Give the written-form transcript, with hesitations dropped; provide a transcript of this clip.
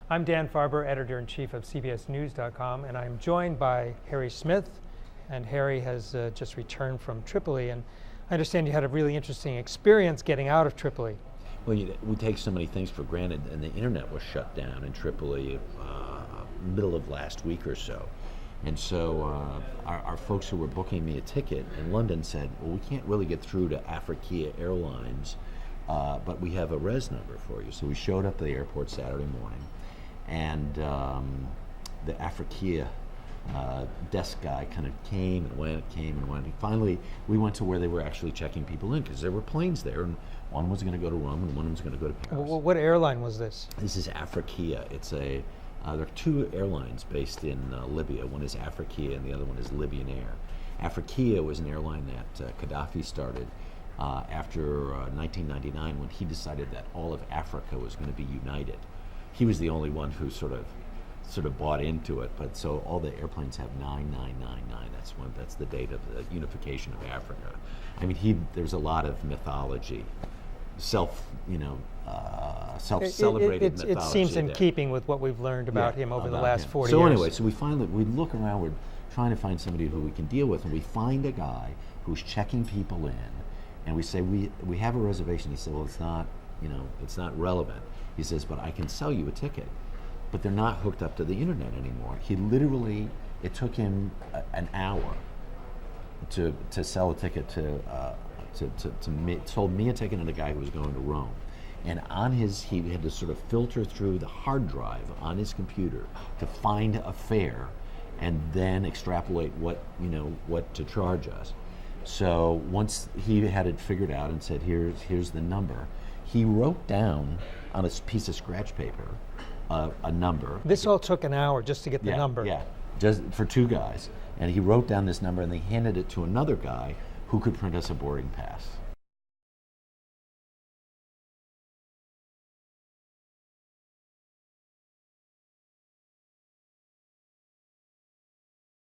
I'm Dan Farber, editor-in-chief of CBSNews.com, and I'm joined by Harry Smith. And Harry has just returned from Tripoli, and I understand you had a really interesting experience getting out of Tripoli. Well, we take so many things for granted, and the internet was shut down in Tripoli middle of last week or so. And so our folks who were booking me a ticket in London said, well, we can't really get through to Africa Airlines, but we have a res number for you. So we showed up at the airport Saturday morning, and the Africa desk guy kind of came and went. And finally, we went to where they were actually checking people in, because there were planes there, and one was going to go to Rome and one was going to go to Paris. Well, what airline was this? This is Africa. It's there are two airlines based in Libya. One is Africa and the other one is Libyan Air. Africa was an airline that Gaddafi started after 1999, when he decided that all of Africa was going to be united. He was the only one who sort of bought into it, but so all the airplanes have 9999. That's the date of the unification of Africa. I mean, there's a lot of mythology, self-celebrated mythology. It seems in there. keeping with what we've learned about him over the last 40 so years. Anyway, so we look around, we're trying to find somebody who we can deal with, and we find a guy who's checking people in, and we say, we have a reservation. He said, well, it's not relevant. He says, but I can sell you a ticket. But they're not hooked up to the internet anymore. It took him an hour to sell a ticket to me, sold me a ticket and a guy who was going to Rome. And he had to sort of filter through the hard drive on his computer to find a fare and then extrapolate what to charge us. So once he had it figured out and said, here's the number, he wrote down on a piece of scratch paper a number. This all took an hour just to get the number. Yeah, just for two guys. And he wrote down this number and they handed it to another guy who could print us a boarding pass.